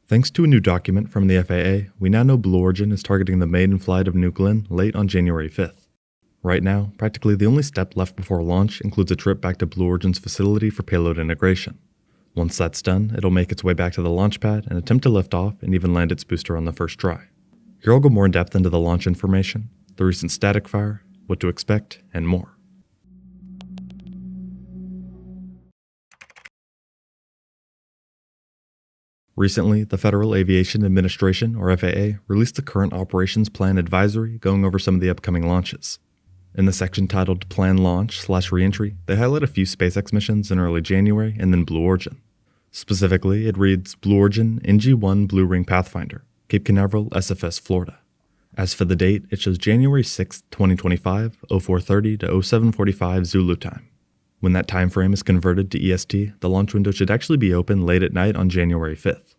Thanks to a new document from the FAA, we now know Blue Origin is targeting the maiden flight of New Glenn late on January 5th. Right now, practically the only step left before launch includes a trip back to Blue Origin's facility for payload integration. Once that's done, it'll make its way back to the launch pad and attempt to lift off and even land its booster on the first try. Here I'll go more in depth into the launch information, the recent static fire, what to expect, and more. Recently, the Federal Aviation Administration, or FAA, released the current operations plan advisory going over some of the upcoming launches. In the section titled Plan Launch/Reentry, they highlight a few SpaceX missions in early January and then Blue Origin. Specifically, it reads Blue Origin NG-1 Blue Ring Pathfinder, Cape Canaveral, SFS, Florida. As for the date, it shows January 6, 2025, 0430 to 0745 Zulu time. When that time frame is converted to EST, the launch window should actually be open late at night on January 5th.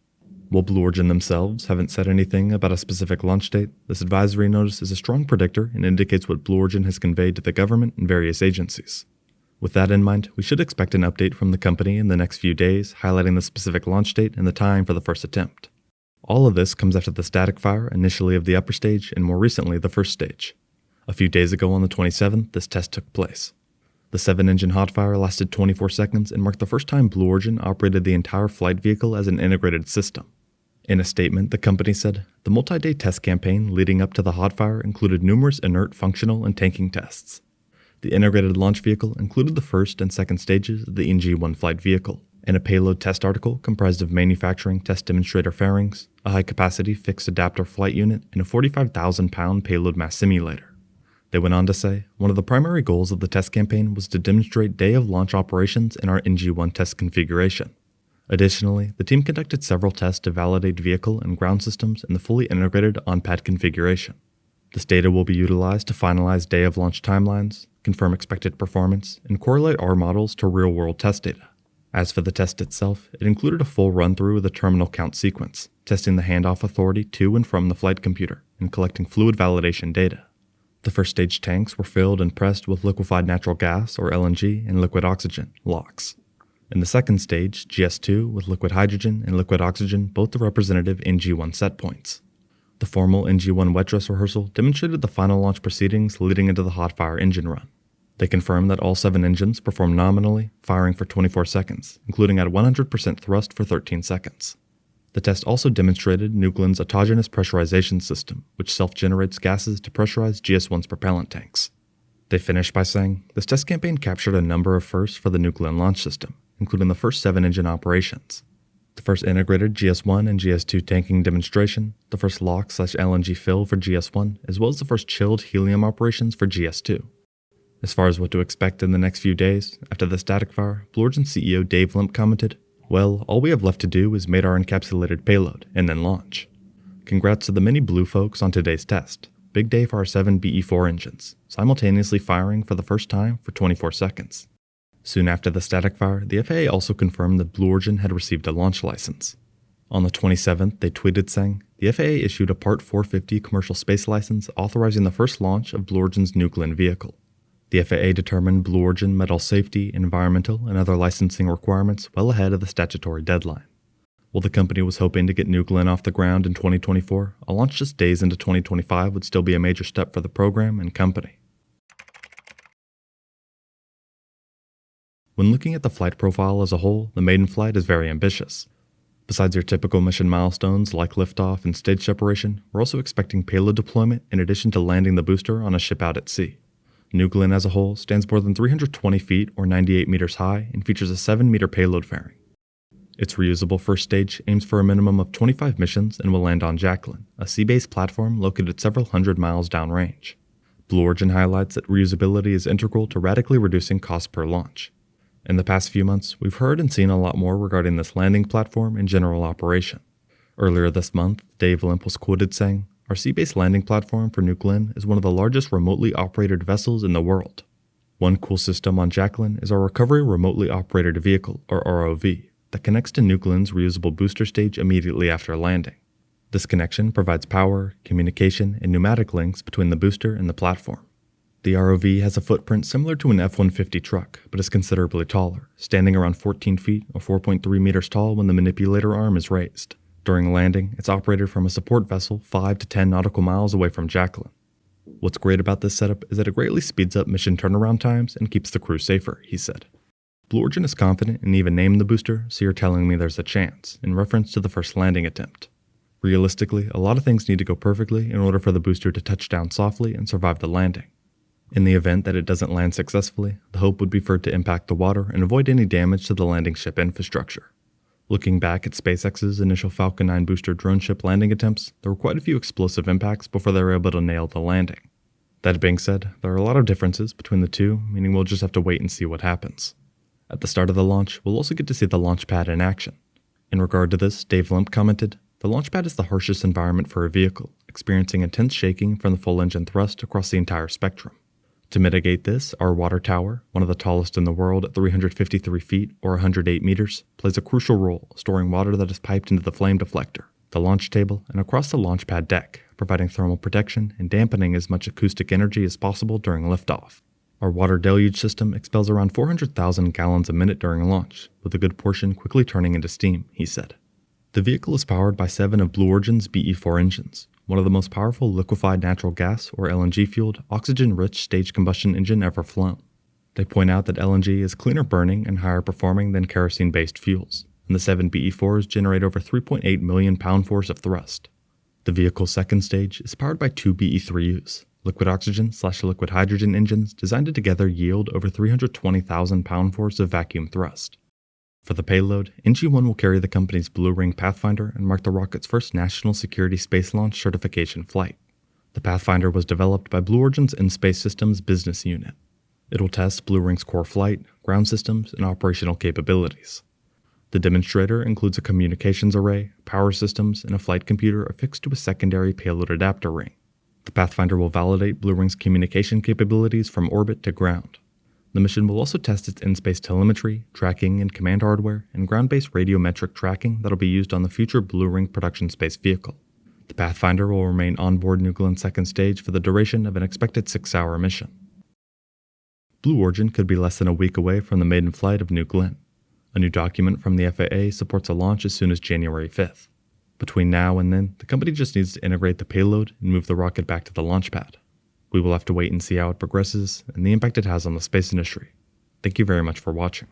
While Blue Origin themselves haven't said anything about a specific launch date, this advisory notice is a strong predictor and indicates what Blue Origin has conveyed to the government and various agencies. With that in mind, we should expect an update from the company in the next few days highlighting the specific launch date and the time for the first attempt. All of this comes after the static fire initially of the upper stage and more recently the first stage. A few days ago on the 27th, this test took place. The 7-engine hot fire lasted 24 seconds and marked the first time Blue Origin operated the entire flight vehicle as an integrated system. In a statement, the company said, the multi-day test campaign leading up to the hot fire included numerous inert, functional, and tanking tests. The integrated launch vehicle included the first and second stages of the NG-1 flight vehicle, and a payload test article comprised of manufacturing test demonstrator fairings, a high-capacity fixed adapter flight unit, and a 45,000-pound payload mass simulator. They went on to say, one of the primary goals of the test campaign was to demonstrate day-of-launch operations in our NG-1 test configuration. Additionally, the team conducted several tests to validate vehicle and ground systems in the fully integrated on-pad configuration. This data will be utilized to finalize day-of-launch timelines, confirm expected performance, and correlate our models to real-world test data. As for the test itself, it included a full run-through of the terminal count sequence, testing the handoff authority to and from the flight computer, and collecting fluid validation data. The first stage tanks were filled and pressed with liquefied natural gas, or LNG, and liquid oxygen, LOX. In the second stage, GS2, with liquid hydrogen and liquid oxygen, both the representative NG-1 set points. The formal NG-1 wet dress rehearsal demonstrated the final launch proceedings leading into the hot fire engine run. They confirmed that all 7 engines performed nominally, firing for 24 seconds, including at 100% thrust for 13 seconds. The test also demonstrated New Glenn's autogenous pressurization system, which self-generates gases to pressurize GS-1's propellant tanks. They finished by saying, this test campaign captured a number of firsts for the New Glenn launch system, including the first 7-engine operations. The first integrated GS-1 and GS-2 tanking demonstration, the first LOX/LNG fill for GS-1, as well as the first chilled helium operations for GS-2. As far as what to expect in the next few days, after the static fire, Blue Origin CEO Dave Limp commented, well, all we have left to do is mate our encapsulated payload, and then launch. Congrats to the many Blue folks on today's test. Big day for our 7 BE-4 engines, simultaneously firing for the first time for 24 seconds. Soon after the static fire, the FAA also confirmed that Blue Origin had received a launch license. On the 27th, they tweeted saying, the FAA issued a Part 450 commercial space license authorizing the first launch of Blue Origin's New Glenn vehicle. The FAA determined Blue Origin met all safety, environmental, and other licensing requirements well ahead of the statutory deadline. While the company was hoping to get New Glenn off the ground in 2024, a launch just days into 2025 would still be a major step for the program and company. When looking at the flight profile as a whole, the maiden flight is very ambitious. Besides your typical mission milestones like liftoff and stage separation, we're also expecting payload deployment in addition to landing the booster on a ship out at sea. New Glenn as a whole stands more than 320 feet or 98 meters high and features a 7-meter payload fairing. Its reusable first stage aims for a minimum of 25 missions and will land on Jacqueline, a sea-based platform located several hundred miles downrange. Blue Origin highlights that reusability is integral to radically reducing cost per launch. In the past few months, we've heard and seen a lot more regarding this landing platform and general operation. Earlier this month, Dave Limp was quoted saying, our sea-based landing platform for New Glenn is one of the largest remotely operated vessels in the world. One cool system on Jacqueline is our Recovery Remotely Operated Vehicle, or ROV, that connects to New Glenn's reusable booster stage immediately after landing. This connection provides power, communication, and pneumatic links between the booster and the platform. The ROV has a footprint similar to an F-150 truck, but is considerably taller, standing around 14 feet or 4.3 meters tall when the manipulator arm is raised. During landing, it's operated from a support vessel 5 to 10 nautical miles away from Jacqueline. What's great about this setup is that it greatly speeds up mission turnaround times and keeps the crew safer, he said. Blue Origin is confident and even named the booster, so you're telling me there's a chance, in reference to the first landing attempt. Realistically, a lot of things need to go perfectly in order for the booster to touch down softly and survive the landing. In the event that it doesn't land successfully, the hope would be for it to impact the water and avoid any damage to the landing ship infrastructure. Looking back at SpaceX's initial Falcon 9 booster drone ship landing attempts, there were quite a few explosive impacts before they were able to nail the landing. That being said, there are a lot of differences between the two, meaning we'll just have to wait and see what happens. At the start of the launch, we'll also get to see the launch pad in action. In regard to this, Dave Limp commented, "The launch pad is the harshest environment for a vehicle, experiencing intense shaking from the full engine thrust across the entire spectrum. To mitigate this, our water tower, one of the tallest in the world at 353 feet or 108 meters, plays a crucial role, storing water that is piped into the flame deflector, the launch table, and across the launch pad deck, providing thermal protection and dampening as much acoustic energy as possible during liftoff. Our water deluge system expels around 400,000 gallons a minute during launch, with a good portion quickly turning into steam," he said. The vehicle is powered by 7 of Blue Origin's BE-4 engines, one of the most powerful liquefied natural gas or LNG-fueled, oxygen-rich stage combustion engine ever flown. They point out that LNG is cleaner burning and higher performing than kerosene-based fuels, and the 7 BE-4s generate over 3.8 million pound-force of thrust. The vehicle's second stage is powered by 2 BE-3Us, liquid oxygen/liquid hydrogen engines designed to together yield over 320,000 pound-force of vacuum thrust. For the payload, NG-1 will carry the company's Blue Ring Pathfinder and mark the rocket's first National Security Space Launch certification flight. The Pathfinder was developed by Blue Origin's In-Space Systems business unit. It will test Blue Ring's core flight, ground systems, and operational capabilities. The demonstrator includes a communications array, power systems, and a flight computer affixed to a secondary payload adapter ring. The Pathfinder will validate Blue Ring's communication capabilities from orbit to ground. The mission will also test its in-space telemetry, tracking and command hardware, and ground-based radiometric tracking that will be used on the future Blue Ring production space vehicle. The Pathfinder will remain on board New Glenn's second stage for the duration of an expected 6-hour mission. Blue Origin could be less than a week away from the maiden flight of New Glenn. A new document from the FAA supports a launch as soon as January 5th. Between now and then, the company just needs to integrate the payload and move the rocket back to the launch pad. We will have to wait and see how it progresses and the impact it has on the space industry. Thank you very much for watching.